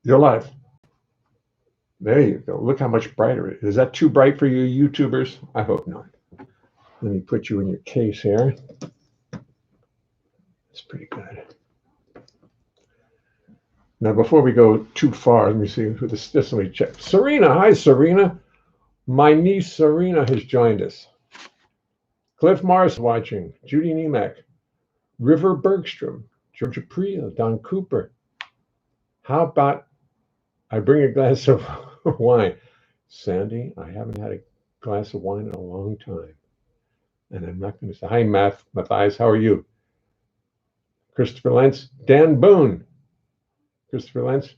You're live. There you go. Look how much brighter it is. Is that too bright for you YouTubers? I hope not. Let me put you in your case here. It's pretty good. Now, before we go too far, let me see who this. Let me check. Serena, hi Serena. My niece Serena has joined us. Cliff Morris watching. Judy Niemek. River Bergstrom. Georgia Priya. Don Cooper. How about I bring a glass of wine? Sandy, I haven't had a glass of wine in a long time. And I'm not going to say, hi, Matthias, how are you? Christopher Lentz, Dan Boone, Christopher Lentz,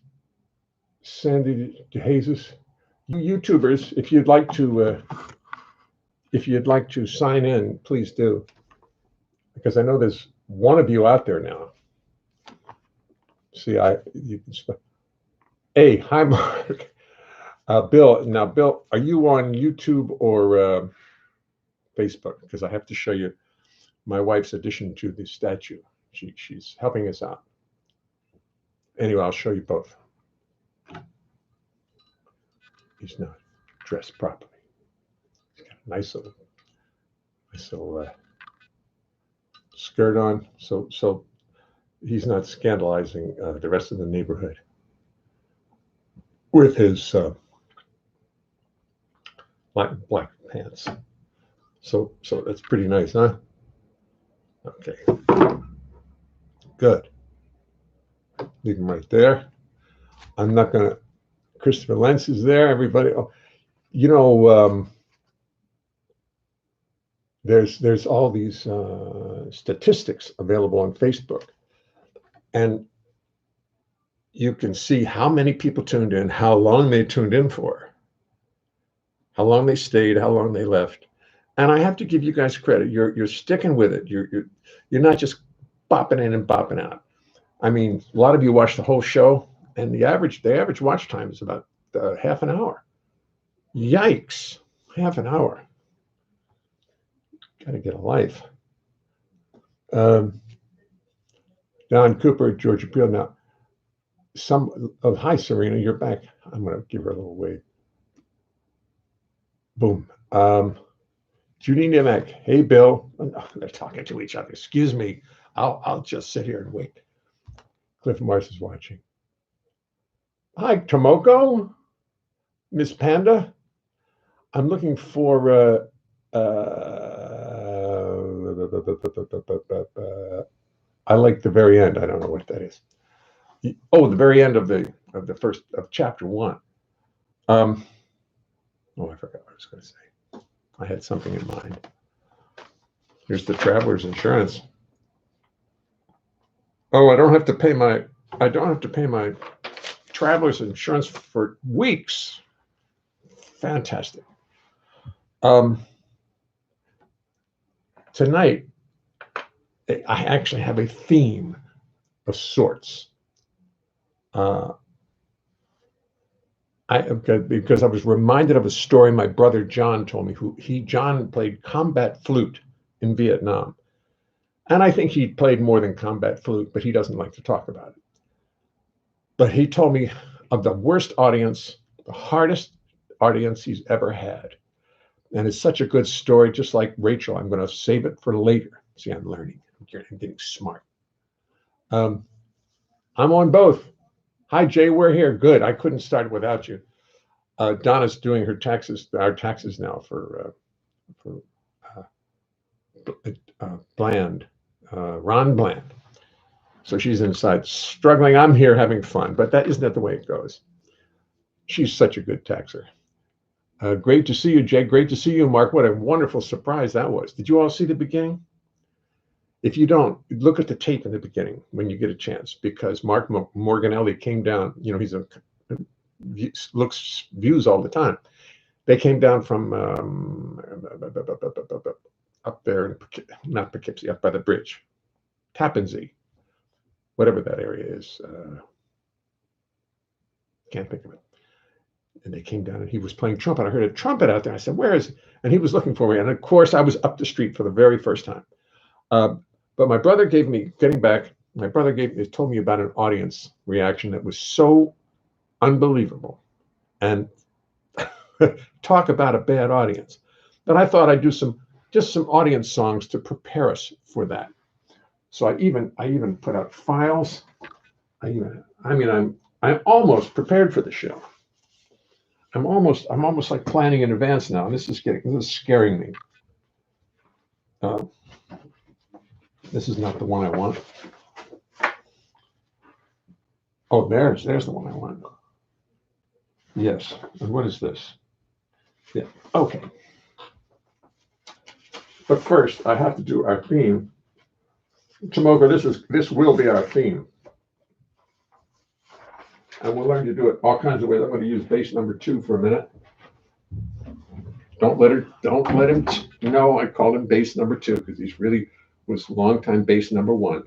Sandy DeJesus. You YouTubers, if you'd like to sign in, please do, because I know there's one of you out there now. See, you can. Hey, hi, Mark. Bill. Now, Bill, are you on YouTube or Facebook? Because I have to show you my wife's addition to the statue. She's helping us out. Anyway, I'll show you both. He's not dressed properly. He's got a nice little skirt on, so he's not scandalizing the rest of the neighborhood with his black pants. So that's pretty nice, huh? Okay, good. Leave him right there. I'm not gonna. Christopher Lentz is there. Everybody, you know, there's all these statistics available on Facebook, and you can see how many people tuned in, how long they tuned in for, how long they stayed, how long they left. And I have to give you guys credit. You're sticking with it. You're not just bopping in and bopping out. I mean, a lot of you watch the whole show, and the average watch time is about half an hour. Yikes, half an hour. Got to get a life. Don Cooper, Georgia Peel. Now, hi Serena, you're back. I'm going to give her a little wave. Boom. Judy Niemek. Hey, Bill. Oh, they're talking to each other. Excuse me. I'll just sit here and wait. Cliff Morris is watching. Hi, Tomoko. Miss Panda. I'm looking for I like the very end. I don't know what that is. Oh, the very end of the first of chapter 1. Oh, I forgot what I was going to say. I had something in mind. Here's the traveler's insurance. Oh, I don't have to pay my traveler's insurance for weeks. Fantastic. Tonight, I actually have a theme of sorts. Because I was reminded of a story my brother John told me. John played combat flute in Vietnam. And I think he played more than combat flute, but he doesn't like to talk about it. But he told me of the worst audience, the hardest audience he's ever had. And it's such a good story, just like Rachel. I'm going to save it for later. See, I'm learning. I'm getting smart. I'm on both. Hi, Jay. We're here. Good. I couldn't start without you. Donna's doing our taxes now for Bland, Ron Bland. So she's inside struggling. I'm here having fun, but isn't that the way it goes? She's such a good taxer. Great to see you, Jay. Great to see you, Mark. What a wonderful surprise that was. Did you all see the beginning? If you don't, look at the tape in the beginning when you get a chance, because Mark Morganelli came down. You know, he's views all the time. They came down from up there, not Poughkeepsie, up by the bridge, Tappan Zee, whatever that area is. Can't think of it. And they came down, and he was playing trumpet. I heard a trumpet out there. I said, "Where is it?" And he was looking for me. And of course, I was up the street for the very first time. But my brother told me about an audience reaction that was so unbelievable. And talk about a bad audience. But I thought I'd do some audience songs to prepare us for that. So I even put out files. I'm almost prepared for the show. I'm almost like planning in advance now. This is scaring me. This is not the one I want. Oh, there's the one I want. Yes. And what is this? Yeah. Okay. But first, I have to do our theme. Tomoka, this will be our theme. And we'll learn to do it all kinds of ways. I'm going to use bass number 2 for a minute. Don't let him know I called him bass number 2 because he's really was longtime bass number 1.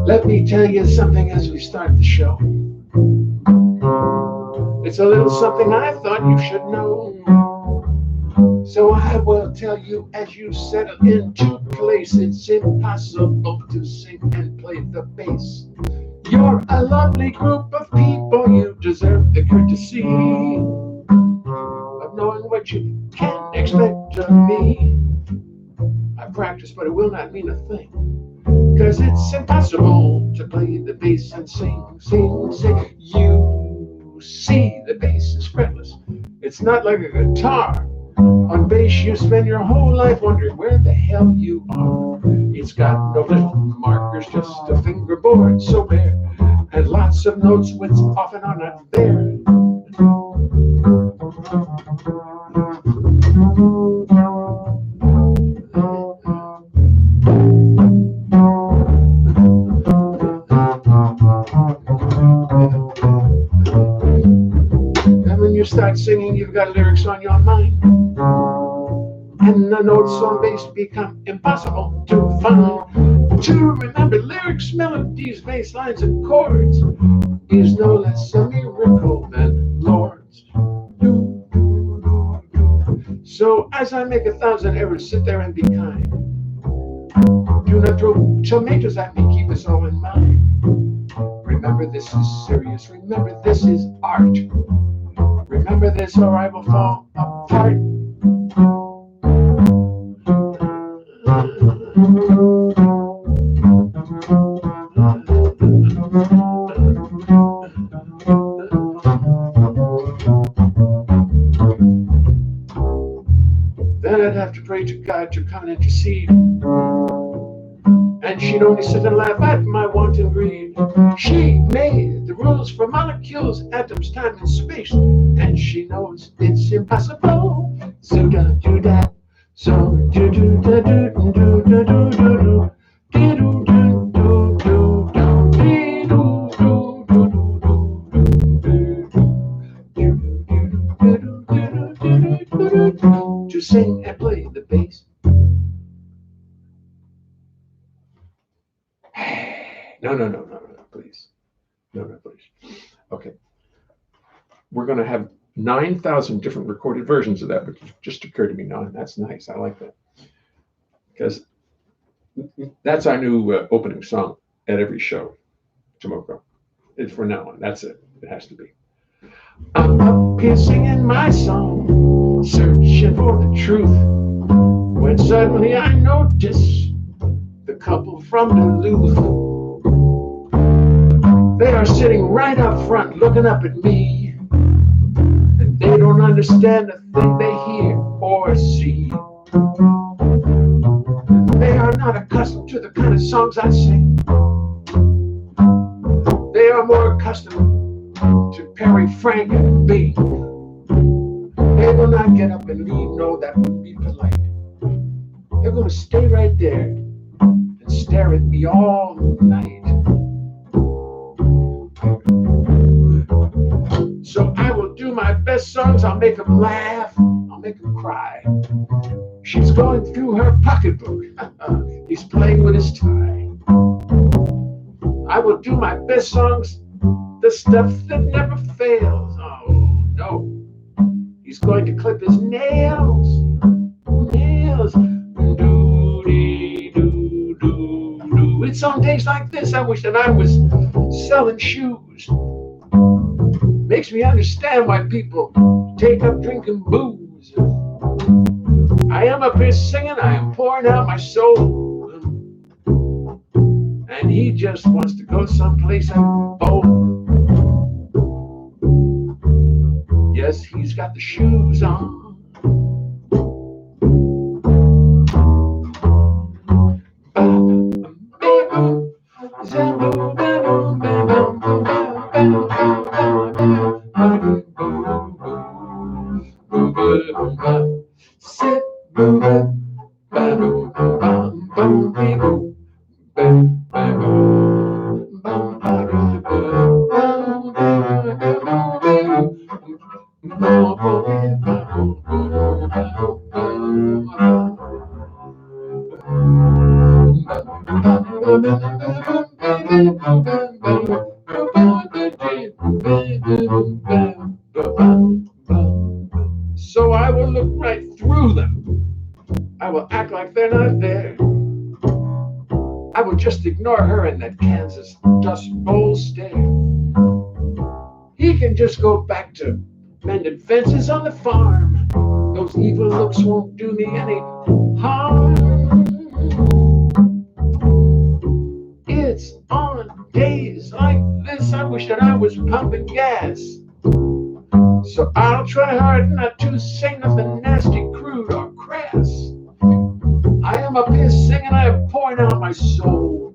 Let me tell you something as we start the show. It's a little something I thought you should know. So I will tell you as you settle into place, it's impossible to sing and play the bass. You're a lovely group of people, you deserve the courtesy of knowing what you can expect of me. I practice, but it will not mean a thing. 'Cause it's impossible to play the bass and sing. You see, the bass is fretless. It's not like a guitar. On bass, you spend your whole life wondering where the hell you are. It's got no little markers, just a fingerboard so bare, and lots of notes which often are not there. And when you start singing, you've got lyrics on your mind, and the notes on bass become impossible to find. To remember lyrics, melodies, bass lines, and chords is no less a miracle than Lord's. So as I make 1,000 errors, sit there and be kind. Do not throw tomatoes at me, keep us all in mind. Remember this is serious, remember this is art. Remember this or I will fall apart. Then I'd have to pray to God to come and intercede. And she'd only sit and laugh at my wanton greed. She made the rules for molecules, atoms, time, and space. And she knows it's impossible. So don't do that. So do do do do do do do do do do do do do to sing and play the bass. No, please. No, please. Okay. We're going to have 9,000 different recorded versions of that, which just occurred to me now, and that's nice. I like that. Because that's our new opening song at every show, Tomoko. It's for now on. That's it. It has to be. I'm up here singing my song, searching for the truth, when suddenly I notice the couple from Duluth. They are sitting right up front looking up at me, and they don't understand a thing they hear or see. They are not accustomed to the kind of songs I sing. They are more accustomed to Perry, Frank, and Bing. They will not get up and leave, no, that wouldn't be polite. They're going to stay right there and stare at me all night. So I will do my best songs. I'll make them laugh. I'll make them cry. She's going through her pocketbook. He's playing with his tie. I will do my best songs, the stuff that never fails. Oh no, he's going to clip his nails. Nails. Do. It's on days like this I wish that I was selling shoes. Makes me understand why people take up drinking booze. I am up here singing, I am pouring out my soul. And he just wants to go someplace and bowl. Yes, he's got the shoes on. So I will look right through them. I will act like they're not there. I will just ignore her in that Kansas Dust Bowl stare. He can just go back to mending fences on the farm. Those evil looks won't do me any harm. It's on days like this I wish that I was pumping gas. So I'll try hard not to say nothing nasty, crude, or crass. I am up here singing, I am pouring out my soul.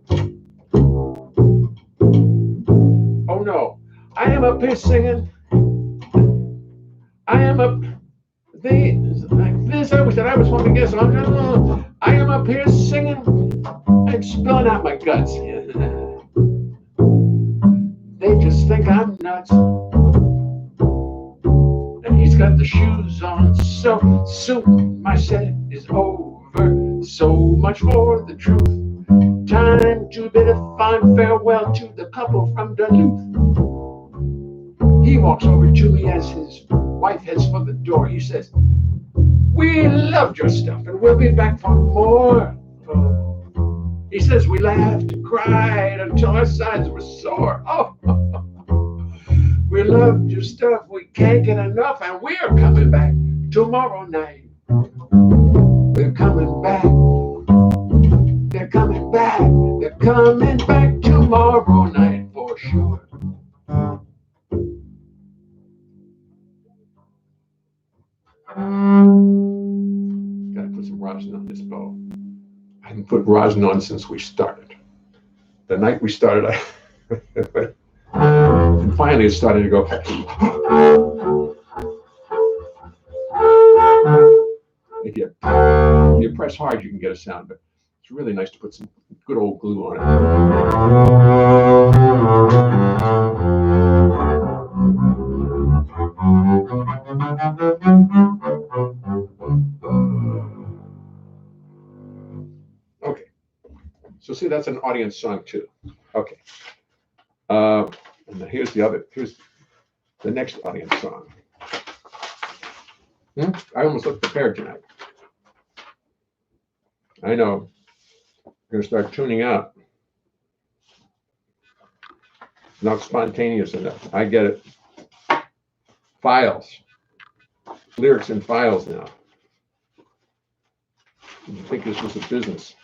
Oh no, I am up here singing. I am up like this. I wish that I was one to guess. I am up here singing. I'm spilling out my guts. They just think I'm nuts. And he's got the shoes on. So soon my set is over. So much for the truth. Time to bid a fond farewell to the couple from Duluth. He walks over to me as his wife heads for the door. He says, "We loved your stuff and we'll be back for more." He says, "We laughed and cried until our sides were sore." Oh, we loved your stuff, we can't get enough, and we're coming back tomorrow night. We're coming back. They're coming back. They're coming back tomorrow night for sure. Gotta put some rosin on this bow. I haven't put rosin on since we started. The night we started, and finally it started to go. If you press hard, you can get a sound, but it's really nice to put some good old glue on it. Okay, so see, that's an audience song too. Okay, and here's the next audience song. I almost look prepared tonight. I know. I'm going to start tuning out. Not spontaneous enough. I get it. Files. Lyrics in files now. I think this was a business.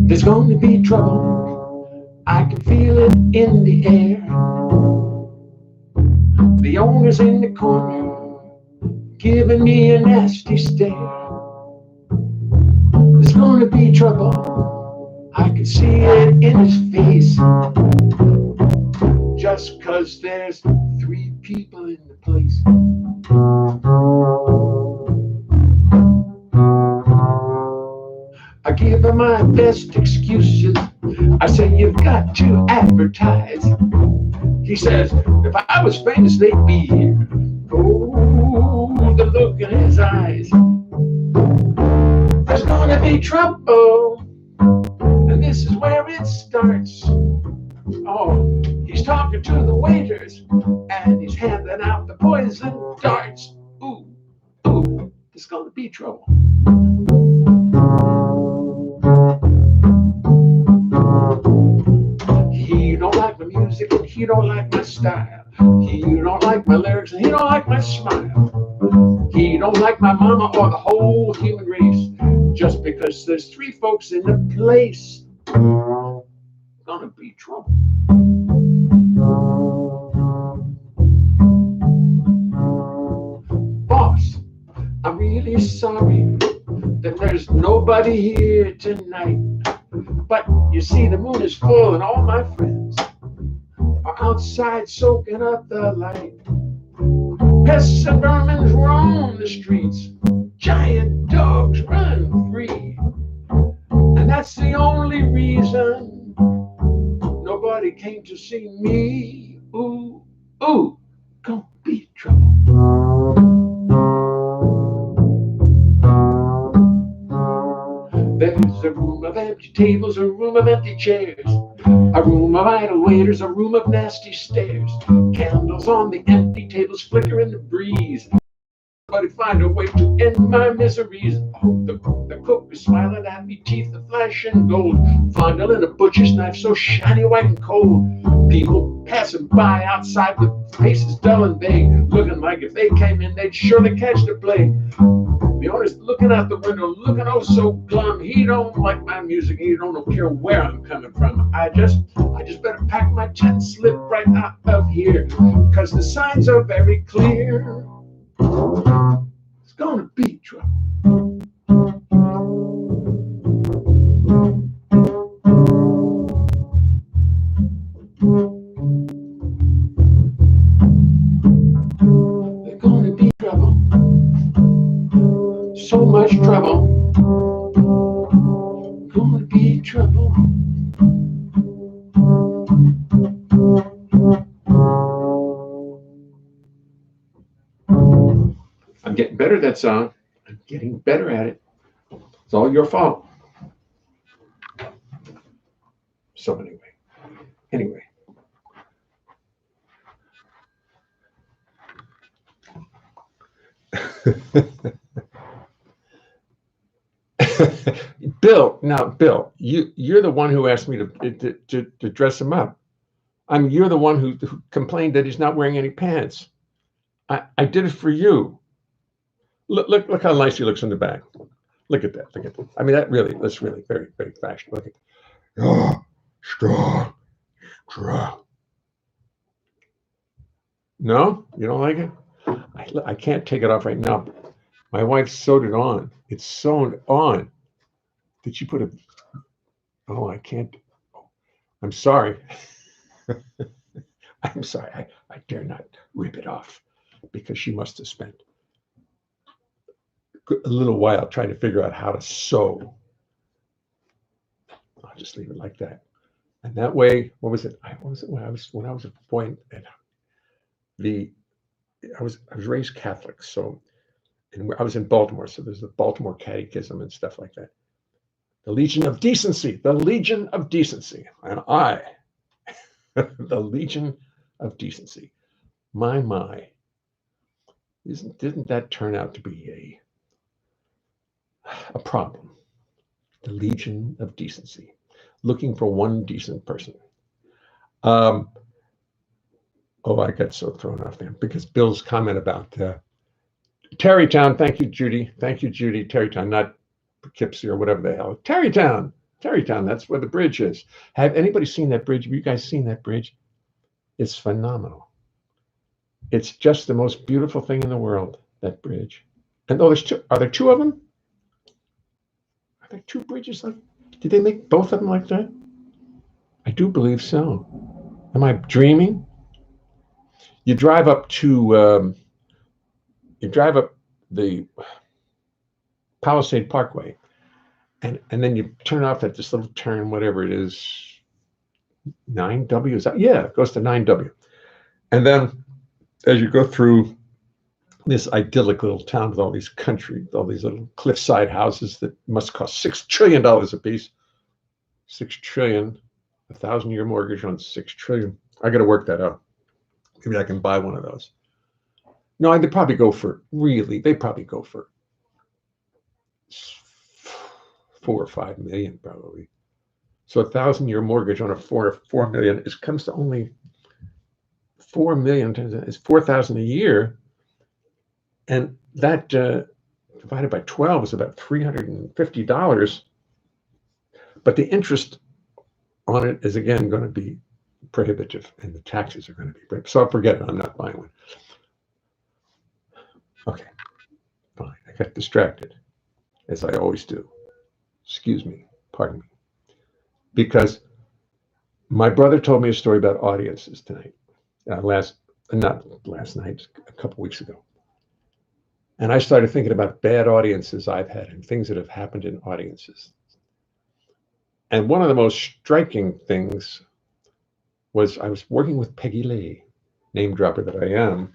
There's going to be trouble. I can feel it in the air. The owner's in the corner, giving me a nasty stare. There's going to be trouble. I can see it in his face. Just 'cause there's 3 people in the place. I give her my best excuses. I say, you've got to advertise. He says, if I was famous, they'd be here. Oh, the look in his eyes. There's gonna be trouble, and this is where it starts. Oh, he's talking to the waiters, and he's handing out the poison darts. Ooh, ooh, there's gonna be trouble. He don't like my music, and he don't like my style. He don't like my lyrics, and he don't like my smile. He don't like my mama or the whole human race. Just because there's 3 folks in the place, gonna be trouble. Boss, I'm really sorry that there's nobody here tonight. But you see, the moon is full and all my friends are outside soaking up the light. Pests and vermin roam the streets. Giant dogs run free. And that's the only reason nobody came to see me. Ooh, ooh, gonna be trouble. There's a room of empty tables, a room of empty chairs, a room of idle waiters, a room of nasty stares. Candles on the empty tables flicker in the breeze. Somebody find a way to end my miseries. Oh, the cook is smiling at me, teeth of flashing gold, fondling a butcher's knife so shiny, white, and cold. People passing by outside with faces dull and vague, looking like if they came in, they'd surely catch the plague. The owner's looking out the window, looking oh so glum. He don't like my music. He don't care where I'm coming from. I just better pack my tent and slip right out of here, because the signs are very clear. It's gonna be trouble. There's gonna be trouble. So much trouble. Gonna be trouble. I'm getting better at that song. I'm getting better at it. It's all your fault. So anyway. Bill, you're the one who asked me to dress him up. You're the one who complained that he's not wearing any pants. I did it for you. Look how nice he looks in the back. Look at that. I mean, that's really very, very fashion. Look at that. Oh, strong. No, you don't like it? I can't take it off right now. My wife sewed it on. It's sewn on. Did she put a? Oh, I can't. I'm sorry. I'm sorry. I dare not rip it off, because she must have spent a little while trying to figure out how to sew. I'll just leave it like that. And that way, what was it when I was a boy? And I was raised Catholic, so, and I was in Baltimore, so there's the Baltimore Catechism and stuff like that. The Legion of Decency, and I, the Legion of Decency. My, didn't that turn out to be a problem? The Legion of Decency, looking for one decent person. I got so thrown off there because Bill's comment about Terrytown. Thank you, Judy. Terrytown, not Poughkeepsie or whatever the hell. Terrytown. That's where the bridge is. Have anybody seen that bridge? Have you guys seen that bridge? It's phenomenal. It's just the most beautiful thing in the world, that bridge. And there's two. Are there 2 of them? Are there 2 bridges? Did they make both of them like that? I do believe so. Am I dreaming? You drive up the Palisade Parkway, and then you turn off at this little turn, whatever it is, 9W, is that? Yeah, it goes to 9W. And then as you go through this idyllic little town with all these little cliffside houses that must cost $6 trillion a piece. 6 trillion, 1,000-year mortgage on 6 trillion. I got to work that out. Maybe I can buy one of those. No, they probably go for 4 or 5 million probably. So 1,000-year mortgage on a 4 million comes to only 4 million. It's 4,000 a year, and that divided by 12 is about $350. But the interest on it is again going to be prohibitive, and the taxes are going to be prohibitive. So I'll forget it. I'm not buying one. Okay, fine. I got distracted, as I always do. Excuse me, pardon me. Because my brother told me a story about audiences tonight. Not last night, a couple weeks ago. And I started thinking about bad audiences I've had and things that have happened in audiences. And one of the most striking things was I was working with Peggy Lee, name dropper that I am.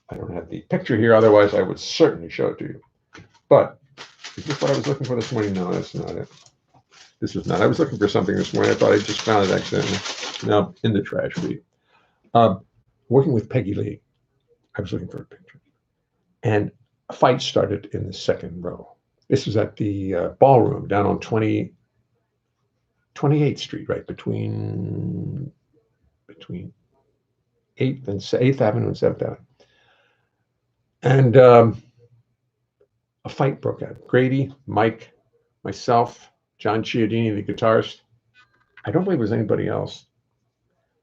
I don't have the picture here, otherwise I would certainly show it to you. But is this what I was looking for this morning? No, that's not it. This is not. I was looking for something this morning. I thought I just found it accidentally. No, in the trash for you. Working with Peggy Lee, I was looking for a picture. And a fight started in the second row. This was at the ballroom down on 28th Street, right between 8th Avenue and 7th Avenue. And a fight broke out. Grady, Mike, myself, John Chiodini, the guitarist. I don't believe there was anybody else.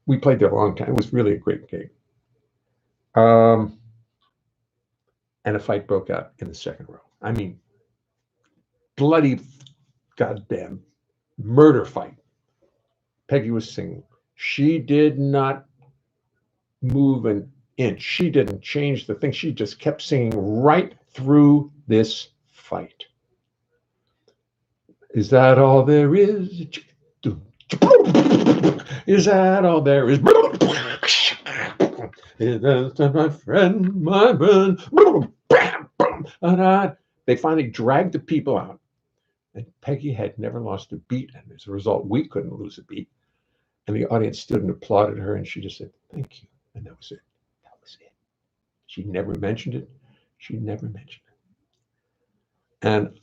We played there a long time. It was really a great gig. And a fight broke out in the second row. I mean, bloody goddamn murder fight. Peggy was singing. She did not move an inch. She didn't change the thing. She just kept singing right through this fight. Is that all there is? Is that all there is? Is that my friend, my friend? They finally dragged the people out. And Peggy had never lost a beat. And as a result, we couldn't lose a beat. And the audience stood and applauded her. And she just said, thank you. And that was it. That was it. She never mentioned it. She never mentioned it. And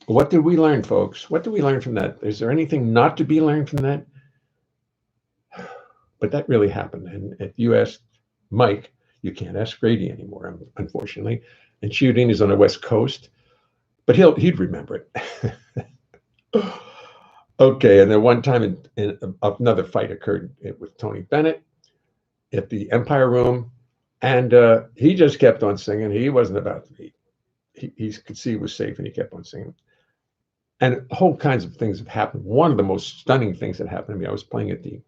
what did we learn, folks? What did we learn from that? Is there anything not to be learned from that? But that really happened. And if you ask Mike, you can't ask Grady anymore, unfortunately. And Chiodini is on the West Coast, but he'd remember it. Okay, and then one time another fight occurred with Tony Bennett at the Empire Room, and he just kept on singing. He wasn't about to beat. He could see he was safe, and he kept on singing. And whole kinds of things have happened. One of the most stunning things that happened to me, I was playing at the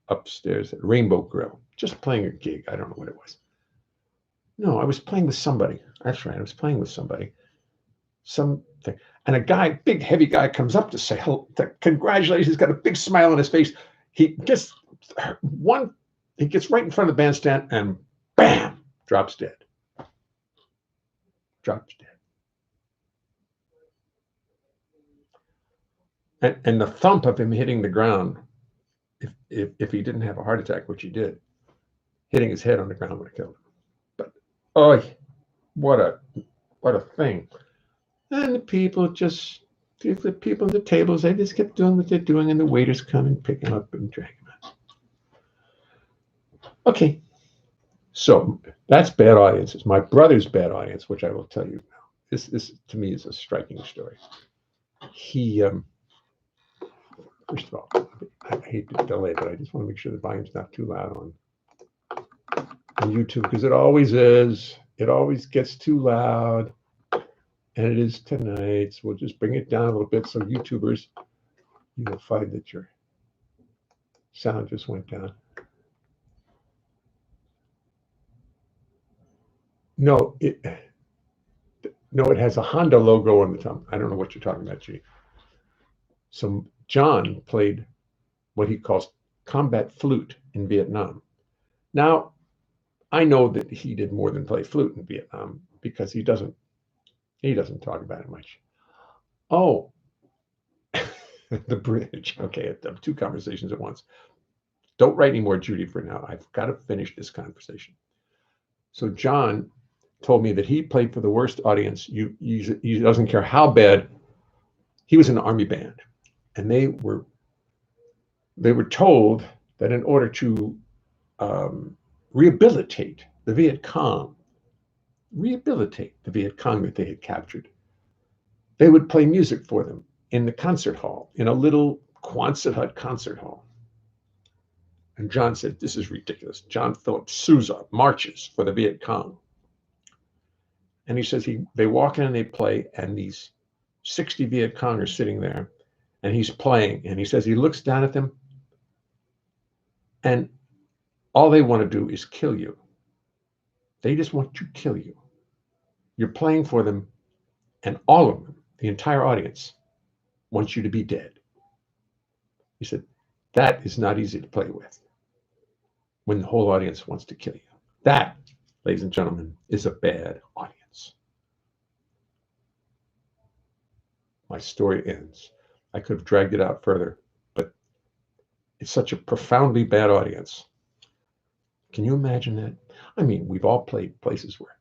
upstairs at Rainbow Grill, just playing a gig. I don't know what it was. No, I was playing with somebody. That's right, I was playing with somebody. Something. And a guy, big heavy guy, comes up to say, hello, congratulations. He's got a big smile on his face. He gets right in front of the bandstand and bam, drops dead. Drops dead. And the thump of him hitting the ground, if he didn't have a heart attack, which he did, hitting his head on the ground would have killed him. But oh, what a thing. And the people at the tables, they just kept doing what they're doing, and the waiters come and pick him up and drag him out. Okay, so that's bad audiences. My brother's bad audience, which I will tell you now. This to me is a striking story. He, first of all, I hate to delay, but I just want to make sure the volume's not too loud on YouTube, because it always is. It always gets too loud. And it is tonight, so we'll just bring it down a little bit. So YouTubers, you will find that your sound just went down. No, No, it has a Honda logo on the top. I don't know what you're talking about, G. So John played what he calls combat flute in Vietnam. Now, I know that he did more than play flute in Vietnam because he doesn't talk about it much. Oh, the bridge. Okay, two conversations at once. Don't write any more, Judy, for now. I've got to finish this conversation. So John told me that he played for the worst audience. He doesn't care how bad. He was in an army band, and they were told that in order to rehabilitate the Viet Cong that they had captured, they would play music for them in the concert hall, in a little Quonset hut concert hall. And John said, this is ridiculous. John Philip Sousa marches for the Viet Cong. And he says they walk in and they play, and these 60 Viet Cong are sitting there, and he's playing. And he says he looks down at them, and all they want to do is kill you. They just want to kill you. You're playing for them, and all of them, the entire audience, wants you to be dead. He said, that is not easy to play with when the whole audience wants to kill you. That, ladies and gentlemen, is a bad audience. My story ends. I could have dragged it out further, but it's such a profoundly bad audience. Can you imagine that? I mean, we've all played places where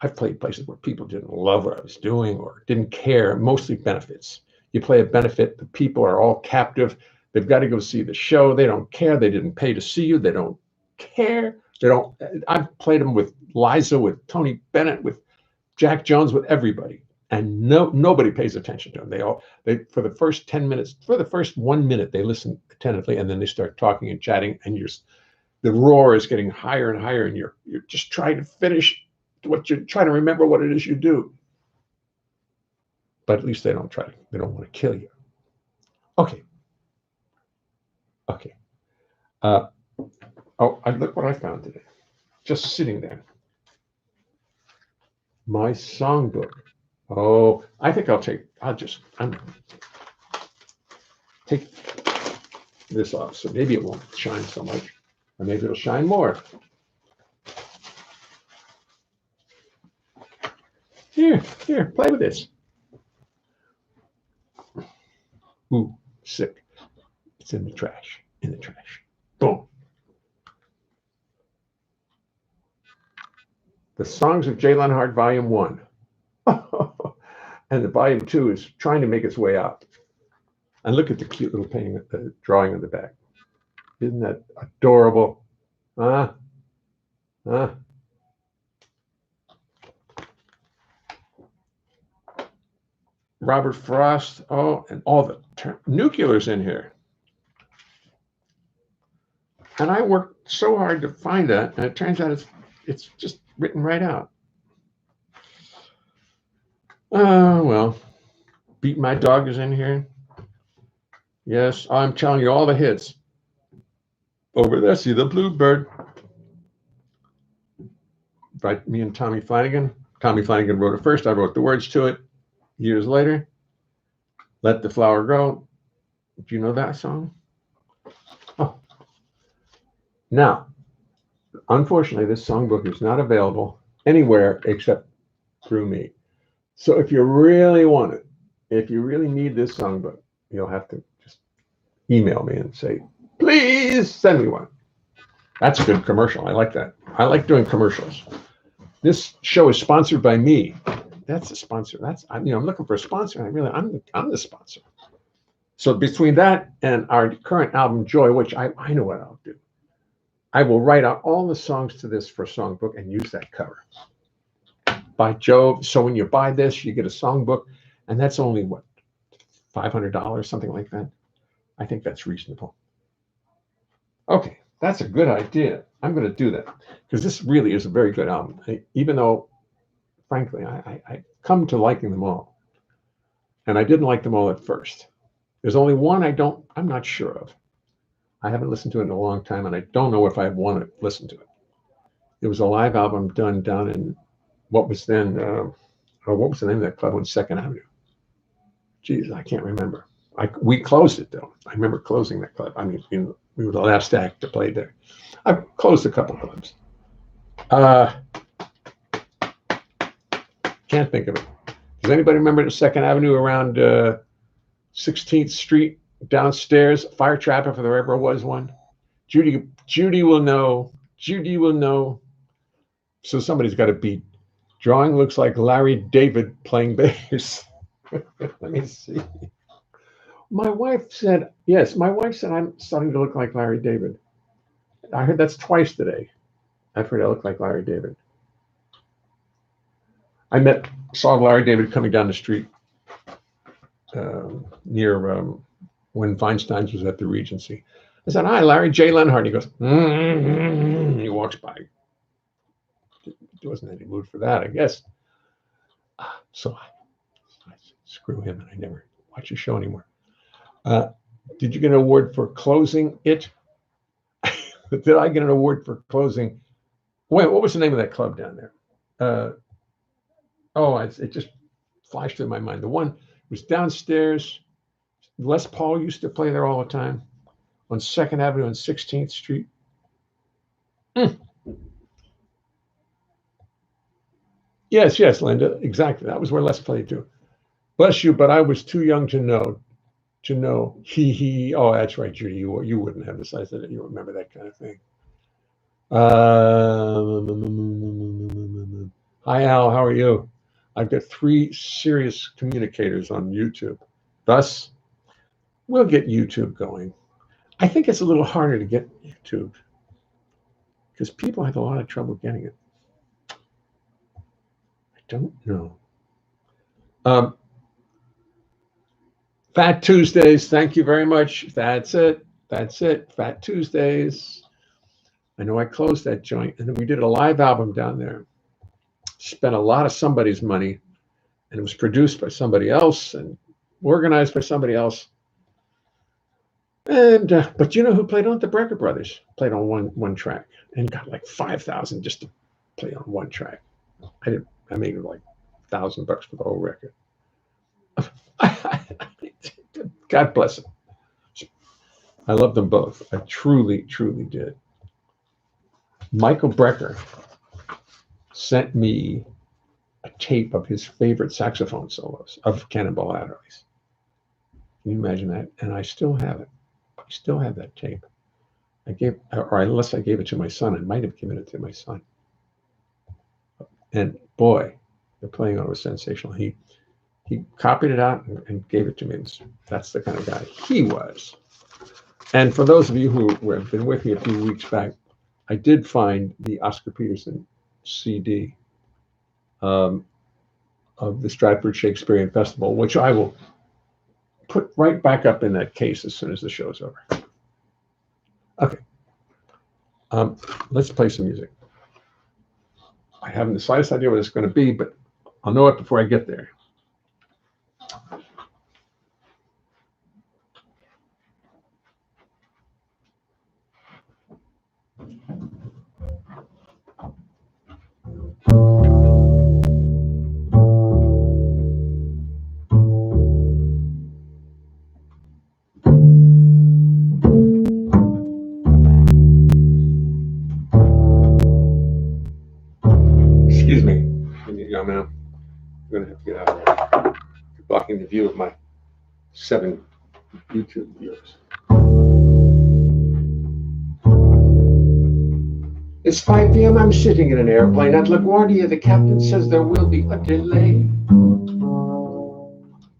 I've played places where people didn't love what I was doing or didn't care, mostly benefits. You play a benefit, the people are all captive. They've got to go see the show. They don't care. They didn't pay to see you. They don't care. I've played them with Liza, with Tony Bennett, with Jack Jones, with everybody. And nobody pays attention to them. They for the first 10 minutes, for the first 1 minute, they listen attentively, and then they start talking and chatting, and the roar is getting higher and higher, and you're just trying to finish what you're trying to remember what it is you do. But at least they don't want to kill you. Okay. Look what I found today. Just sitting there. My songbook. Oh, I think I'll take this off, so maybe it won't shine so much, or maybe it'll shine more. Here, play with this. Ooh, sick. It's in the trash. Boom. The Songs of Jay Leonhart, Volume 1. And the Volume 2 is trying to make its way out. And look at the cute little painting, the drawing on the back. Isn't that adorable? Robert Frost. Oh, and all the nuclears in here. And I worked so hard to find that, and it turns out it's just written right out. Well, Beat My Dog is in here. Yes, I'm telling you all the hits. Over there, see the Bluebird. By me and Tommy Flanagan. Tommy Flanagan wrote it first. I wrote the words to it. Years later, Let the Flower Grow. Do you know that song? Oh. Now, unfortunately, this songbook is not available anywhere except through me. So if you really want it, if you really need this songbook, you'll have to just email me and say, please send me one. That's a good commercial. I like that. I like doing commercials. This show is sponsored by me. That's a sponsor. I'm looking for a sponsor. I'm the sponsor. So between that and our current album, Joy, which I know what I'll do. I will write out all the songs to this for songbook and use that cover. By Jove. So when you buy this, you get a songbook, and that's only what, $500, something like that. I think that's reasonable. Okay, that's a good idea. I'm going to do that because this really is a very good album. Even though, frankly, I come to liking them all, and I didn't like them all at first. There's only one I'm not sure of. I haven't listened to it in a long time, and I don't know if I want to listen to it. It was a live album done down in what was then, Oh, what was the name of that club on Second Avenue? Jeez, I can't remember. We closed it though. I remember closing that club. I mean, we were the last act to play there. I've closed a couple clubs. Can't think of it. Does anybody remember the Second Avenue around 16th Street downstairs? Fire trap, if there ever was one. Judy will know. Judy will know. So somebody's got to beat. Drawing looks like Larry David playing bass. Let me see. My wife said, yes, my wife said I'm starting to look like Larry David. I heard that's twice today. I've heard I look like Larry David. I saw Larry David coming down the street near when Feinstein's was at the Regency. I said, hi, Larry, Jay Leonhart. He goes, He walks by. He wasn't in any mood for that, I guess. So I screw him, and I never watch his show anymore. Did you get an award for closing it? Did I get an award for closing? Wait, what was the name of that club down there? It just flashed through my mind. The one was downstairs. Les Paul used to play there all the time on 2nd Avenue and 16th Street. Yes, Linda, exactly. That was where Les played too. Bless you, but I was too young to know. Oh, that's right, Judy. You wouldn't have decided that. You remember that kind of thing. Hi, Al. How are you? I've got 3 serious communicators on YouTube. Thus, we'll get YouTube going. I think it's a little harder to get YouTube because people have a lot of trouble getting it. I don't know. Fat Tuesdays, thank you very much. That's it. Fat Tuesdays. I know I closed that joint, and then we did a live album down there. Spent a lot of somebody's money, and it was produced by somebody else and organized by somebody else. And but you know who played on it? The Brecker Brothers played on one track and got like $5,000 just to play on one track. I made like $1,000 for the whole record. God bless them. I love them both. I truly, truly did. Michael Brecker sent me a tape of his favorite saxophone solos of Cannonball Adderley's. Can you imagine that? And I still have it. I still have that tape. Unless I gave it to my son, I might have given it to my son. And boy, the playing on it was sensational. He copied it out and gave it to me. That's the kind of guy he was. And for those of you who have been with me a few weeks back, I did find the Oscar Peterson CD of the Stratford Shakespearean Festival, which I will put right back up in that case as soon as the show's over. Okay. Let's play some music. I haven't the slightest idea what it's going to be, but I'll know it before I get there. Excuse me. I'm going to have to get out of here. You're blocking the view of my 7 YouTube viewers. It's 5 p.m. I'm sitting in an airplane at LaGuardia. The captain says there will be a delay.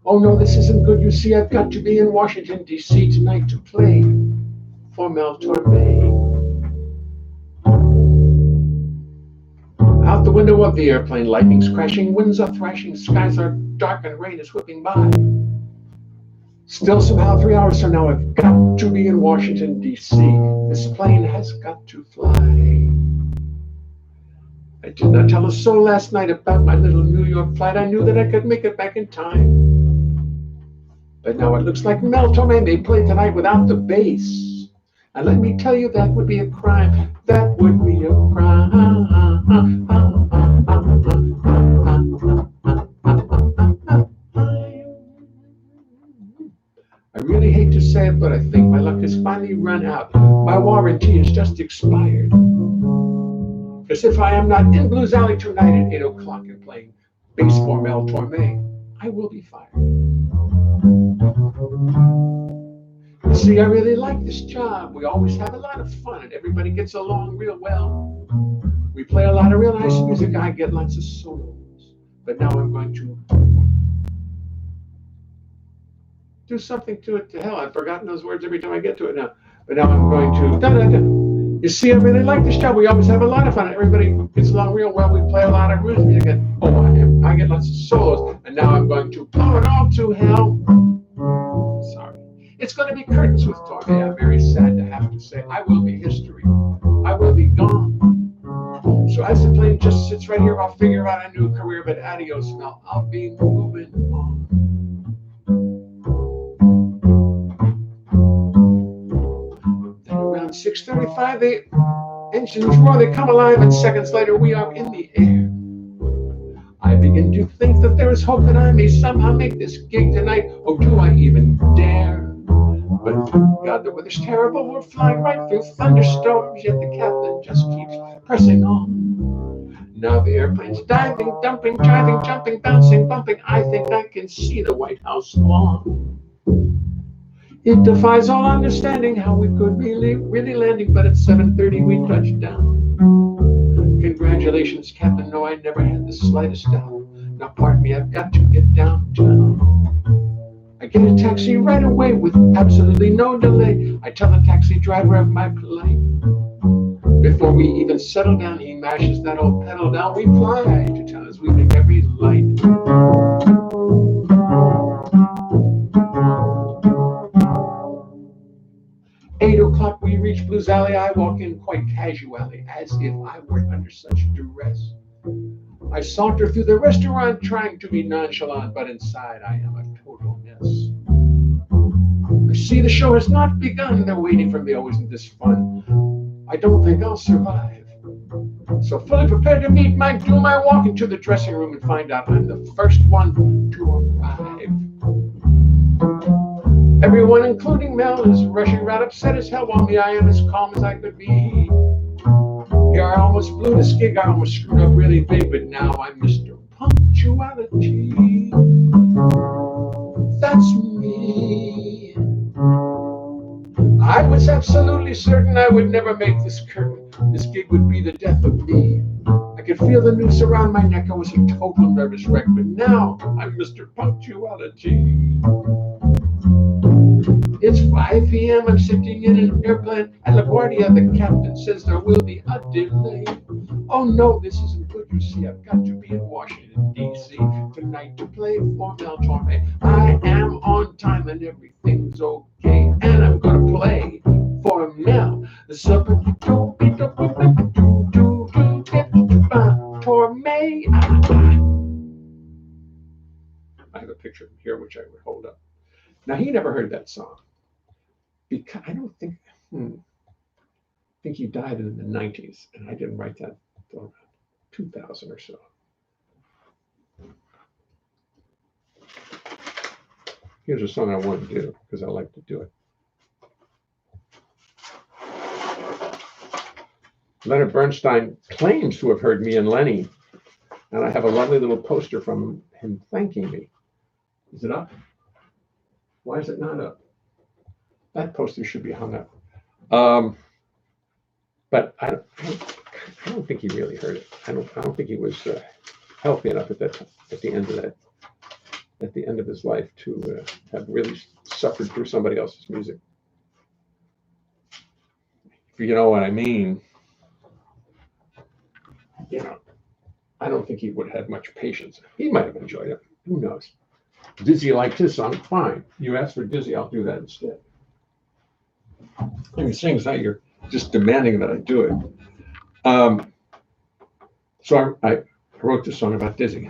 Oh no, this isn't good. You see, I've got to be in Washington, D.C. tonight to play for Mel Torme. Out the window of the airplane, lightning's crashing, winds are thrashing, skies are dark and rain is whipping by. Still somehow 3 hours from now, I've got to be in Washington, D.C. This plane has got to fly. I did not tell a soul last night about my little New York flight. I knew that I could make it back in time. But now it looks like Mel Torme may play tonight without the bass. And let me tell you, that would be a crime. That would be a crime. I really hate to say it, but I think my luck has finally run out. My warranty has just expired. Because if I am not in Blues Alley tonight at 8 o'clock and playing bass for Mel Torme, I will be fired. You see, I really like this job. We always have a lot of fun and everybody gets along real well. We play a lot of real nice music. I get lots of solos. But now I'm going to do something to it to hell. I've forgotten those words every time I get to it now. But now I'm going to da-da-da. You see, I really like this job. We always have a lot of fun. Everybody gets along real well. We play a lot of blues music. I get lots of solos. And now I'm going to blow it all to hell. Sorry. It's going to be curtains with Torme. I'm very sad to have to say I will be history. I will be gone. So as the plane just sits right here, I'll figure out a new career. But adios, Mel. I'll be moving on. Then around 6:35, the engines roar. They come alive, and seconds later, we are in the air. I begin to think that there is hope that I may somehow make this gig tonight. Oh, do I even dare? But God, the weather's terrible. We're flying right through thunderstorms, yet the captain just keeps pressing on. Now the airplane's diving, dumping, driving, jumping, bouncing, bumping. I think I can see the White House lawn. It defies all understanding how we could be really landing, but at 7:30 we touched down. Congratulations, Captain. No, I never had the slightest doubt. Now, pardon me, I've got to get downtown. I get a taxi right away with absolutely no delay. I tell the taxi driver of my plight. Before we even settle down, he mashes that old pedal down. We fly to town as we make every light. 8 o'clock, we reach Blues Alley. I walk in quite casually, as if I were under such duress. I saunter through the restaurant, trying to be nonchalant, but inside I am a total mess. I see the show has not begun. They're waiting for me. Oh, isn't this fun? I don't think I'll survive. So fully prepared to meet my doom, I walk into the dressing room and find out I'm the first one to arrive. Everyone, including Mel, is rushing around, upset as hell, while me, I am as calm as I could be. Here I almost blew this gig, I almost screwed up really big, but now I'm Mr. Punctuality. That's me. I was absolutely certain I would never make this curtain. This gig would be the death of me. I could feel the noose around my neck. I was a total nervous wreck, but now I'm Mr. Punctuality. It's 5 p.m. I'm sitting in an airplane at LaGuardia. The captain says there will be a delay. Oh no, this isn't good. You see, I've got to be in Washington, D.C. tonight to play for Mel Torme. I am on time and everything's okay. And I'm going to play for Mel. Torme. I have a picture here which I would hold up. Now, he never heard that song. Because I don't think, I think he died in the 90s, and I didn't write that until around 2000 or so. Here's a song I want to do, because I like to do it. Leonard Bernstein claims to have heard me and Lenny, and I have a lovely little poster from him thanking me. Is it up? Why is it not up? That poster should be hung up. But I don't think he really heard it. I don't think he was healthy enough at the end of his life to have really suffered through somebody else's music. If you know what I mean. You know, I don't think he would have had much patience. He might have enjoyed it. Who knows? Dizzy liked his song. Fine. You asked for Dizzy, I'll do that instead. And seeing as that you're just demanding that I do it. So I wrote this song about Dizzy.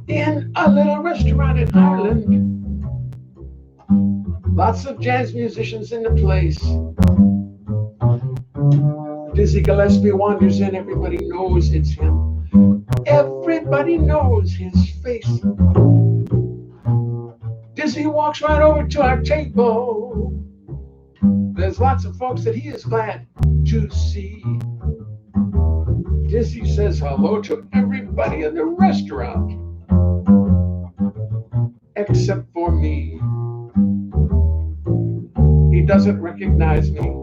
In a little restaurant in Ireland. Lots of jazz musicians in the place. Dizzy Gillespie wanders in, everybody knows it's him. Everybody knows his face. Dizzy walks right over to our table. There's lots of folks that he is glad to see. Dizzy says hello to everybody in the restaurant, except for me. He doesn't recognize me.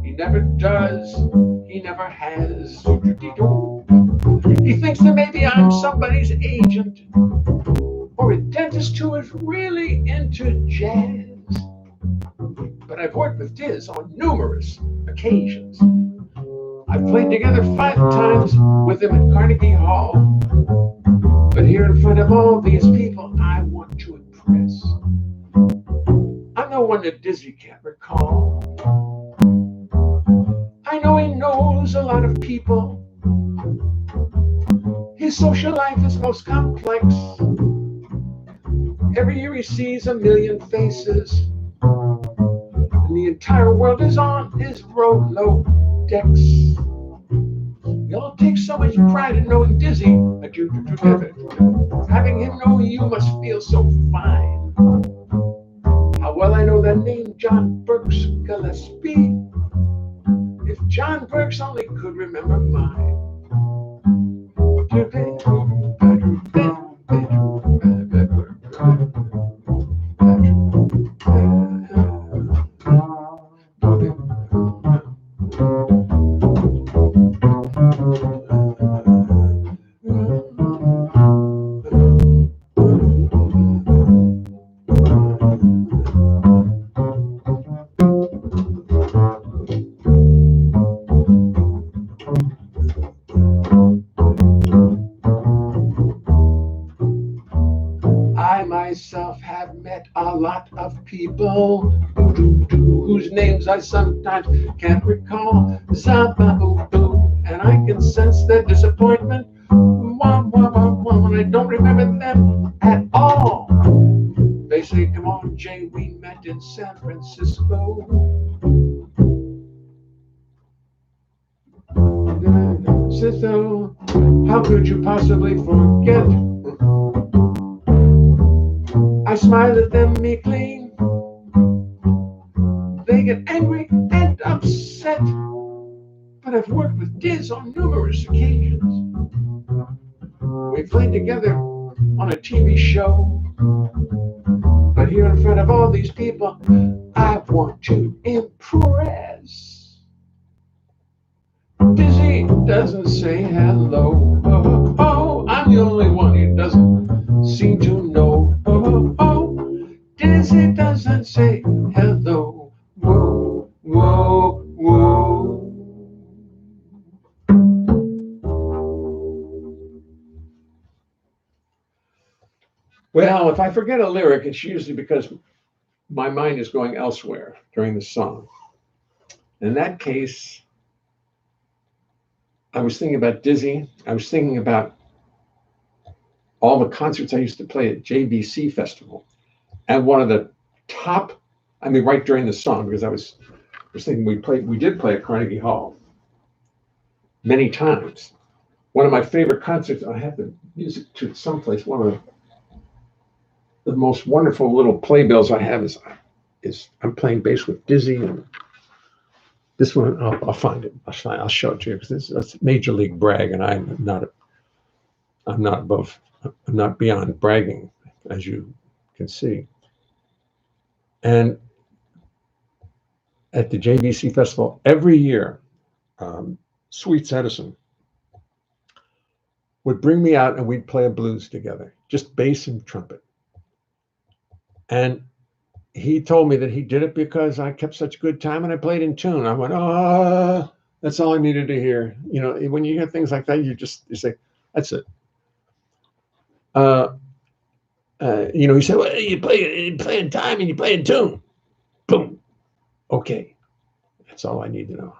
He never does. He never has. He thinks that maybe I'm somebody's agent or a dentist who is really into jazz. But I've worked with Diz on numerous occasions. I've played together 5 times with him at Carnegie Hall. But here in front of all these people, I want to impress. I'm the one that Dizzy can't recall. I know he knows a lot of people. His social life is most complex. Every year he sees a million faces. And the entire world is on his Rolodex. Y'all take so much pride in knowing Dizzy. Having him know you must feel so fine. How well I know that name, John Burks Gillespie. If John Burks only could remember mine. Myself have met a lot of people whose names I sometimes can't recall. And I can sense their disappointment when I don't remember them at all. They say, come on, Jay, we met in San Francisco. So, how could you possibly forget? I smile at them meekly. They get angry and upset. But I've worked with Diz on numerous occasions. We played together on a TV show. But here in front of all these people, I want to impress. Dizzy doesn't say hello. Oh, I'm the only one he doesn't seem to know. Dizzy doesn't say hello. Whoa, whoa, whoa. Well, if I forget a lyric, it's usually because my mind is going elsewhere during the song. In that case, I was thinking about Dizzy. I was thinking about all the concerts I used to play at JBC Festival. And one of the top, right during the song, because I was thinking we did play at Carnegie Hall many times. One of my favorite concerts, I have the music to someplace, one of the most wonderful little playbills I have is I'm playing bass with Dizzy, and this one, I'll find it. I'll show it to you, because it's Major League Brag, and I'm not beyond bragging, as you can see. And at the JBC Festival, every year, Sweets Edison would bring me out and we'd play a blues together, just bass and trumpet. And he told me that he did it because I kept such good time and I played in tune. I went, oh, that's all I needed to hear. You know, when you hear things like that, you say, that's it. He said, well, you play in time and you play in tune. Boom. Okay. That's all I need to know.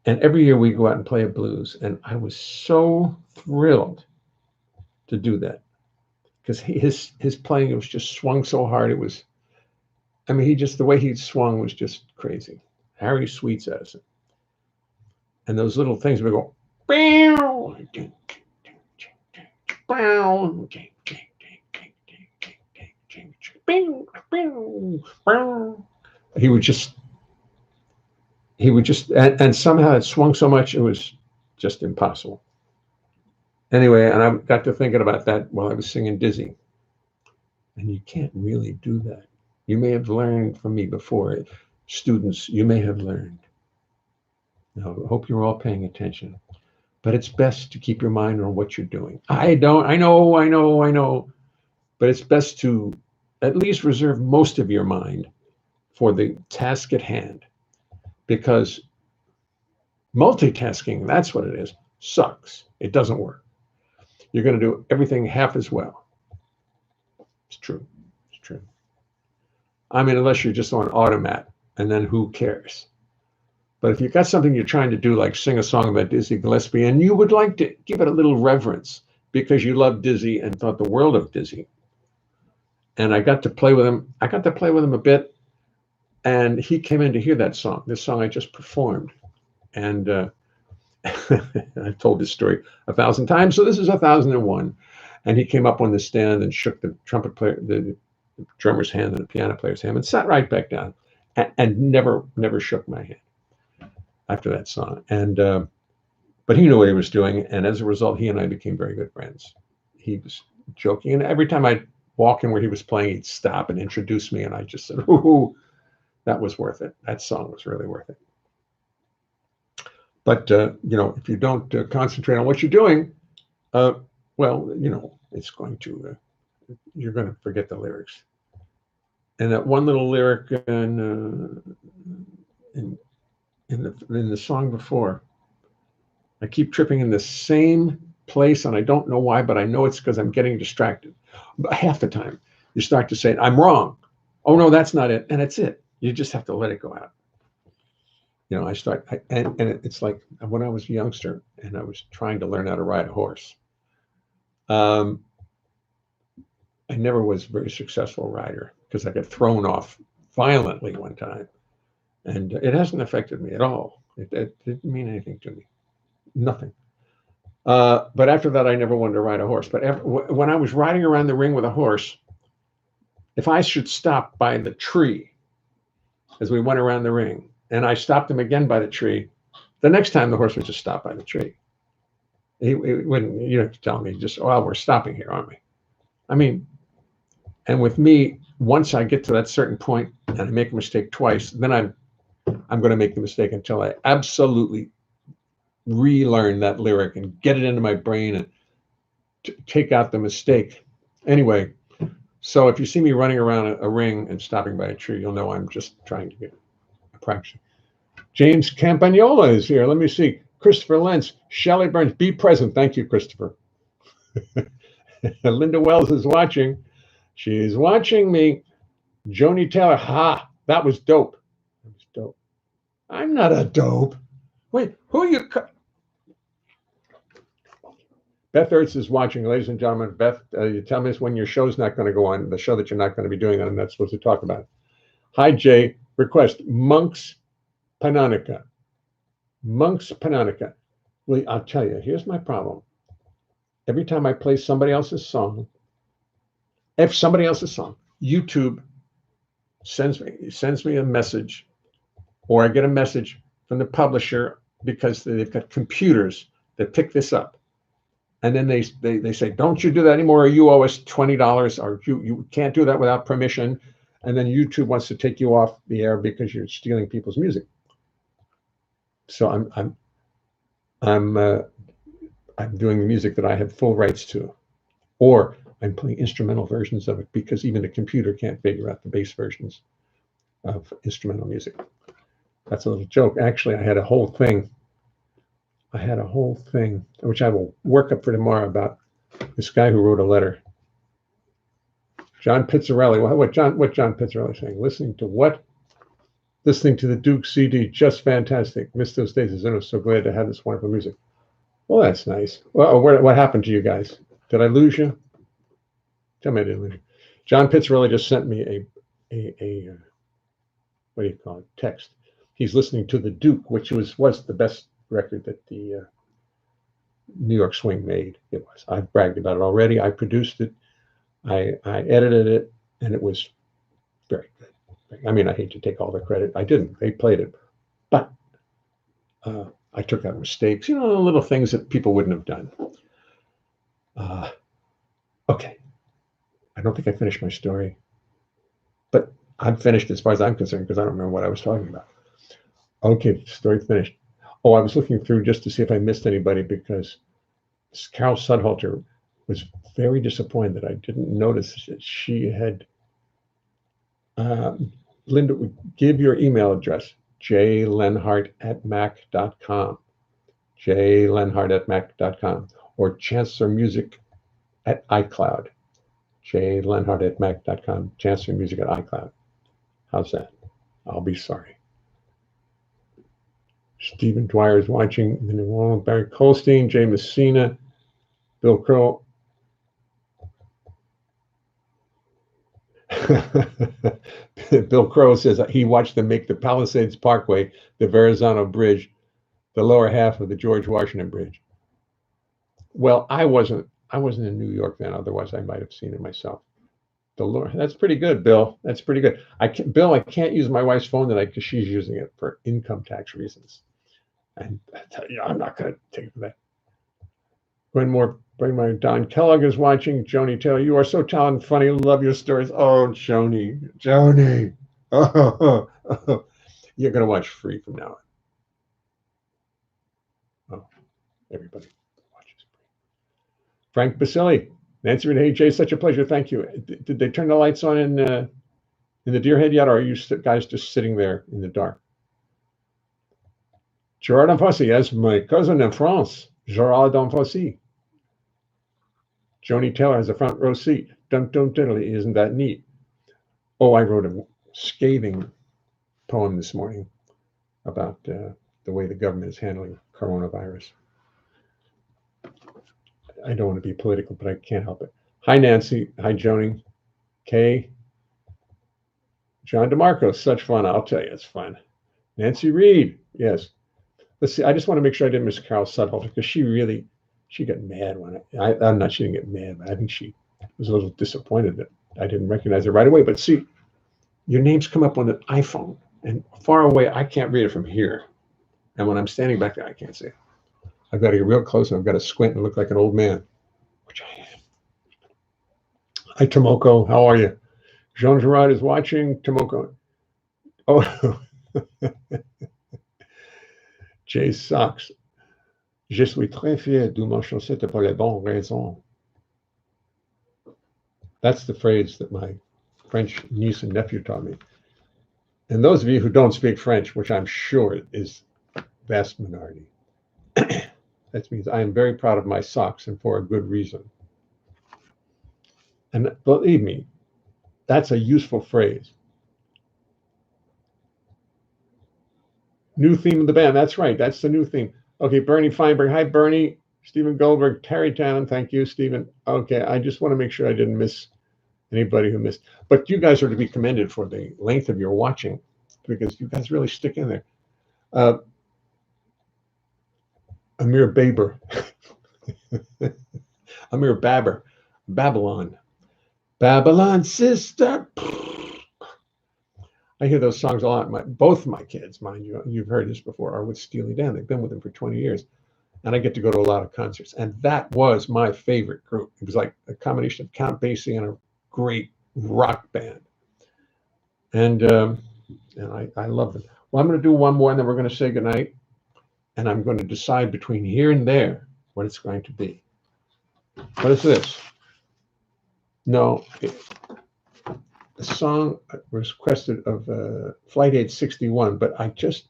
And every year we go out and play a blues. And I was so thrilled to do that, because his playing, it was just swung so hard. It was, I mean, the way he swung was just crazy. Harry Sweets Edison. And those little things would go, bow, bow, he would just, and somehow it swung so much, it was just impossible. Anyway, and I got to thinking about that while I was singing Dizzy. And you can't really do that. You may have learned from me before. Students, you may have learned. Now, I hope you're all paying attention. But it's best to keep your mind on what you're doing. I know. But it's best to at least reserve most of your mind for the task at hand. Because multitasking, that's what it is, sucks. It doesn't work. You're going to do everything half as well. It's true. It's true. I mean, unless you're just on automat, and then who cares? But if you've got something you're trying to do, like sing a song about Dizzy Gillespie, and you would like to give it a little reverence because you love Dizzy and thought the world of Dizzy. And I got to play with him. I got to play with him a bit, and he came in to hear that song, this song I just performed. And I've told this story 1,000 times, so this is 1,001. And he came up on the stand and shook the trumpet player, the drummer's hand and the piano player's hand, and sat right back down, and never shook my hand after that song. And but he knew what he was doing, and as a result, he and I became very good friends. He was joking, and every time I'd walk in where he was playing, he'd stop and introduce me, and I just said, "Ooh, that was worth it. That song was really worth it." But if you don't concentrate on what you're doing, well, it's going to you're going to forget the lyrics. And that one little lyric in the song before, I keep tripping in the same place, and I don't know why, but I know it's because I'm getting distracted. But half the time, you start to say, "I'm wrong." Oh no, that's not it, and it's it. You just have to let it go out. It's like when I was a youngster and I was trying to learn how to ride a horse. I never was a very successful rider because I got thrown off violently one time, and it hasn't affected me at all. It didn't mean anything to me, nothing. But after that, I never wanted to ride a horse. But when I was riding around the ring with a horse, if I should stop by the tree as we went around the ring, and I stopped him again by the tree, the next time the horse would just stop by the tree. He wouldn't, you have to tell me, just, "Oh, we're stopping here, aren't we?" I mean, and with me, once I get to that certain point and I make a mistake twice, then I'm going to make the mistake until I absolutely relearn that lyric and get it into my brain and take out the mistake. Anyway, so if you see me running around a ring and stopping by a tree, you'll know I'm just trying to get a practice. James Campagnola is here. Let me see. Christopher Lentz, Shelley Burns, be present. Thank you, Christopher. Linda Wells is watching. She's watching me. Joni Taylor, that was dope. That was dope. I'm not a dope. Wait, who are you? Beth Ertz is watching, ladies and gentlemen. Beth, you tell me when your show's not going to go on, the show that you're not going to be doing that I'm not supposed to talk about. Hi, Jay. Request Monk's Panonica. Monk's Panonica. Well, I'll tell you, here's my problem. Every time I play somebody else's song, YouTube sends me a message, or I get a message from the publisher because they've got computers that pick this up. And then they say, "Don't you do that anymore, or you owe us $20, or you can't do that without permission." And then YouTube wants to take you off the air because you're stealing people's music. So I'm doing the music that I have full rights to, or I'm playing instrumental versions of it because even the computer can't figure out the bass versions of instrumental music. That's a little joke. Actually, I had a whole thing, which I will work up for tomorrow, about this guy who wrote a letter. John Pizzarelli. What John Pizzarelli saying? Listening to what? Listening to the Duke CD. Just fantastic. Missed those days. And I was so glad to have this wonderful music. Well, that's nice. Well, what happened to you guys? Did I lose you? Tell me I didn't lose you. John Pizzarelli just sent me a what do you call it? Text. He's listening to The Duke, which was the best record that the New York Swing made. It was. I've bragged about it already. I produced it. I edited it, and it was very good. I mean, I hate to take all the credit. I didn't. They played it. But I took out mistakes, the little things that people wouldn't have done. Okay. I don't think I finished my story. But I'm finished as far as I'm concerned because I don't remember what I was talking about. Okay, story finished. Oh, I was looking through just to see if I missed anybody because Carol Sudhalter was very disappointed that I didn't notice that she had. Linda, give your email address, jayleonhart@mac.com, jayleonhart@mac.com, or chancellormusic@iCloud, jayleonhart@mac.com, chancellormusic@iCloud. How's that? I'll be sorry. Stephen Dwyer is watching. Barry Colstein, Jay Messina, Bill Crow. Bill Crow says he watched them make the Palisades Parkway, the Verrazano Bridge, the lower half of the George Washington Bridge. Well, I wasn't in New York then. Otherwise, I might have seen it myself. That's pretty good, Bill. That's pretty good. I can't use my wife's phone tonight because she's using it for income tax reasons. And I tell you, I'm not going to take it for that. Don Kellogg is watching. Joni Taylor, you are so talented, funny, love your stories. Oh, Joni. Oh. You're going to watch free from now on. Oh, everybody watches free. Frank Basili, Nancy Reed, hey, Jay, such a pleasure. Thank you. Did they turn the lights on in the Deerhead yet, or are you guys just sitting there in the dark? Gerard D'Anfossy, yes, my cousin in France, Gerard D'Anfossy. Joni Taylor has a front row seat. Dum dum diddly, isn't that neat? Oh, I wrote a scathing poem this morning about the way the government is handling coronavirus. I don't want to be political, but I can't help it. Hi, Nancy. Hi, Joni. Kay. John DeMarco, such fun. I'll tell you, it's fun. Nancy Reed, yes. Let's see. I just want to make sure I didn't miss Carol Sudhalter because she got mad when I'm not. She didn't get mad, but I think she was a little disappointed that I didn't recognize her right away. But see, your names come up on an iPhone, and far away, I can't read it from here. And when I'm standing back there, I can't see it. I've got to get real close, and I've got to squint and look like an old man, which I am. Hi, Tomoko. How are you? Jean Gerard is watching. Tomoko. Oh. Jay Socks. Je suis très fier de ma chaussette pour les bonnes raisons. That's the phrase that my French niece and nephew taught me. And those of you who don't speak French, which I'm sure is vast minority, that means I am very proud of my socks and for a good reason. And believe me, that's a useful phrase. New theme of the band. That's right. That's the new theme. Okay, Bernie Feinberg. Hi, Bernie. Stephen Goldberg. Terry Town. Thank you, Stephen. Okay, I just want to make sure I didn't miss anybody who missed. But you guys are to be commended for the length of your watching because you guys really stick in there. Amir Baber. Amir Baber. Babylon. Babylon, sister. I hear those songs a lot. Both my kids, mind you, you've heard this before, are with Steely Dan. They've been with them for 20 years. And I get to go to a lot of concerts. And that was my favorite group. It was like a combination of Count Basie and a great rock band. And I love them. Well, I'm going to do one more, and then we're going to say goodnight. And I'm going to decide between here and there what it's going to be. What is this? No. The song was requested of Flight 861, but I just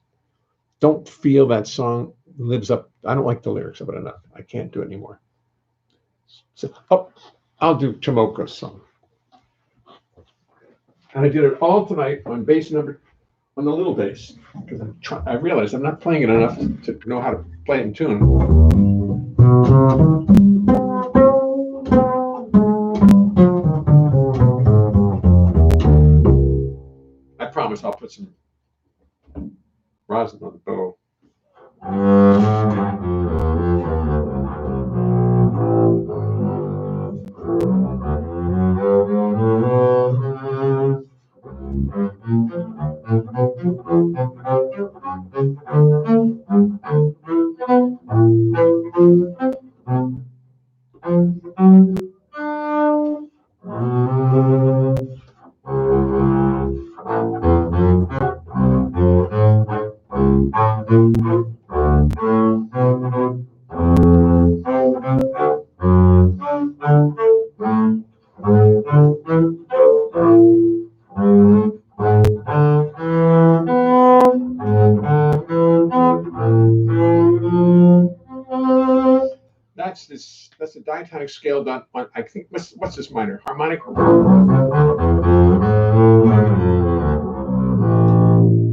don't feel that song lives up. I don't like the lyrics of it enough. I can't do it anymore. So, I'll do Tomoko's song. And I did it all tonight on on the little bass, because I realized I'm not playing it enough to know how to play it in tune. put some rosin on the bow. That's a diatonic scale done on, I think, what's this minor? Harmonic? No,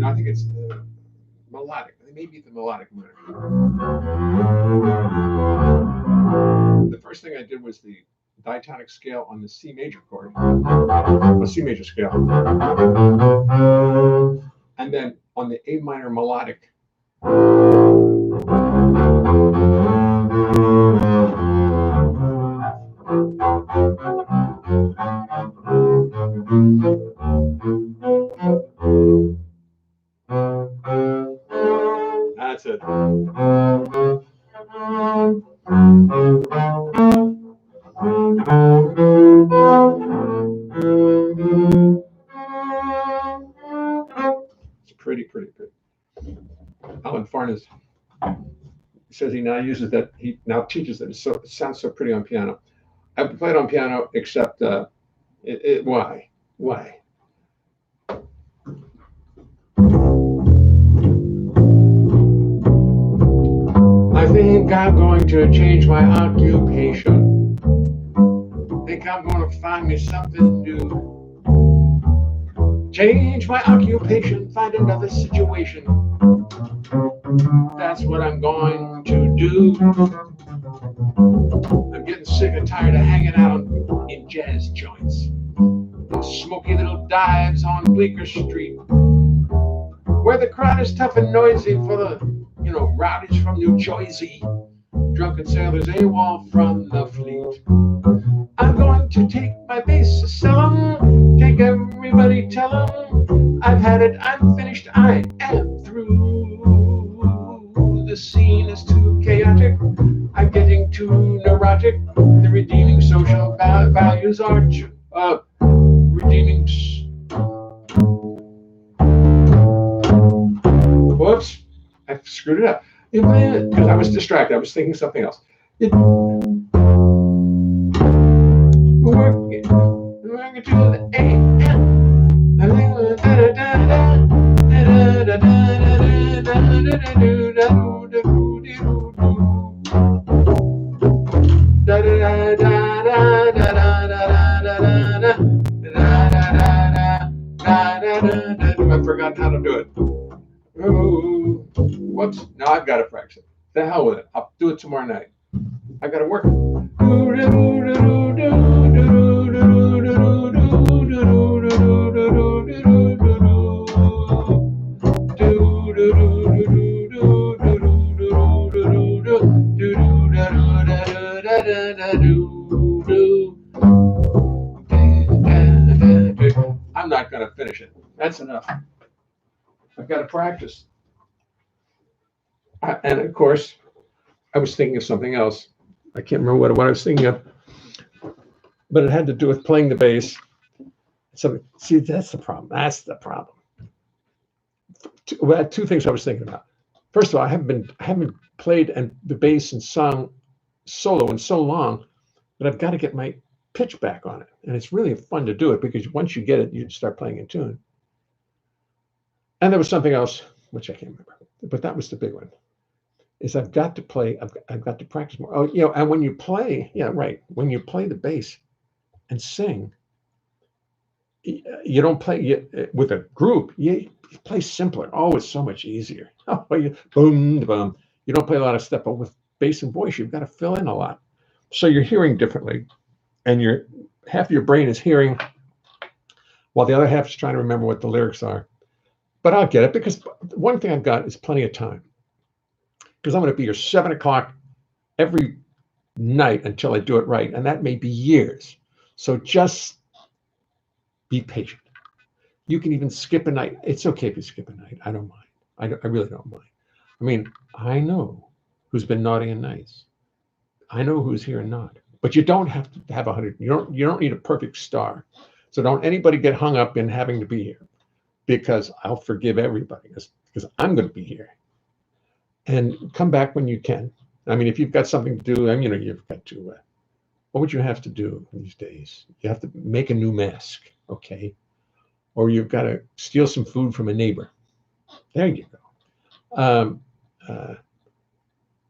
I think it's the melodic. Maybe the melodic minor. The first thing I did was the diatonic scale on the C major chord, a C major scale. And then on the A minor melodic. That's it. It's pretty good. Alan Farnes says he now uses that. He now teaches that. It sounds so pretty on piano. I've played on piano, except why? I think I'm going to change my occupation. Think I'm going to find me something new. Change my occupation, find another situation. That's what I'm going to do. I'm getting sick and tired of hanging out in jazz joints, in smoky little dives on Bleecker Street, where the crowd is tough and noisy for the, rowdies from New Jersey, drunken sailors AWOL from the fleet. I'm going to take my bass, sell 'em, take everybody, tell 'em, I've had it, I'm finished, I am through. The scene is too chaotic, I'm getting too neurotic. The redeeming social values are redeeming. Whoops, I screwed it up. Because I was distracted, I was thinking something else. Work it to the AM. I've forgotten how to do it. Whoops. Now I've got to practice it. The hell with it. I'll do it tomorrow night. I got to work. I'm not going to finish it. That's enough. I've got to practice. And of course, I was thinking of something else. I can't remember what I was thinking of, but it had to do with playing the bass. So, see, that's the problem. Two things I was thinking about. First of all, I haven't played the bass and sung solo in so long that I've got to get my pitch back on it, and it's really fun to do it because once you get it, you start playing in tune. And there was something else which I can't remember, but that was the big one. Is I've got to play. I've got to practice more. Oh, and when you play, when you play the bass and sing, you don't play with a group. You play simpler. Oh, it's so much easier. Oh, boom, boom. You don't play a lot of stuff, but with bass and voice, you've got to fill in a lot. So you're hearing differently, and half your brain is hearing, while the other half is trying to remember what the lyrics are. But I'll get it because one thing I've got is plenty of time. Because I'm going to be here 7 o'clock every night until I do it right. And that may be years. So just be patient. You can even skip a night. It's okay if you skip a night. I don't mind. I really don't mind. I mean, I know who's been naughty and nice. I know who's here and not. But you don't have to have 100. You don't need a perfect star. So don't anybody get hung up in having to be here, because I'll forgive everybody because I'm going to be here. And come back when you can. I mean, if you've got something to do, I mean, you've got to. What would you have to do these days? You have to make a new mask, okay? Or you've got to steal some food from a neighbor. There you go.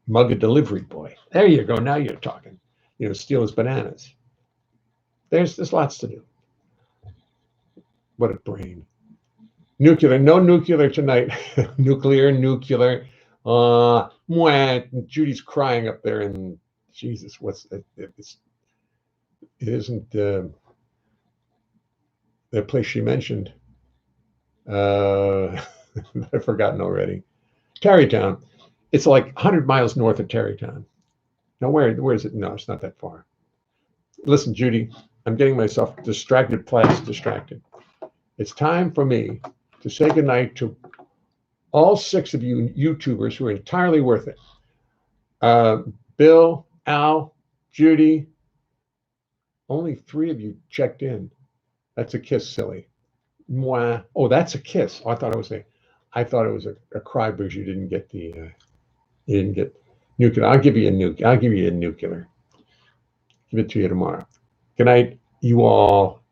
Mug a delivery boy. There you go. Now you're talking. Steal his bananas. There's lots to do. What a brain. Nuclear. No nuclear tonight. nuclear. Judy's crying up there, and Jesus, what's it? It isn't the place she mentioned. I've forgotten already. Tarrytown. It's like 100 miles north of Tarrytown. Now, where is it? No, it's not that far. Listen, Judy, I'm getting myself distracted. It's time for me to say goodnight to all 6 of you YouTubers who are entirely worth it. Bill, Al, Judy, only 3 of you checked in. That's a kiss, silly. Mwah. Oh, that's a kiss. Oh, I thought it was a cry because you didn't get you didn't get nuclear. I'll give you a nuclear. Give it to you tomorrow. Good night, you all.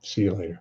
See you later.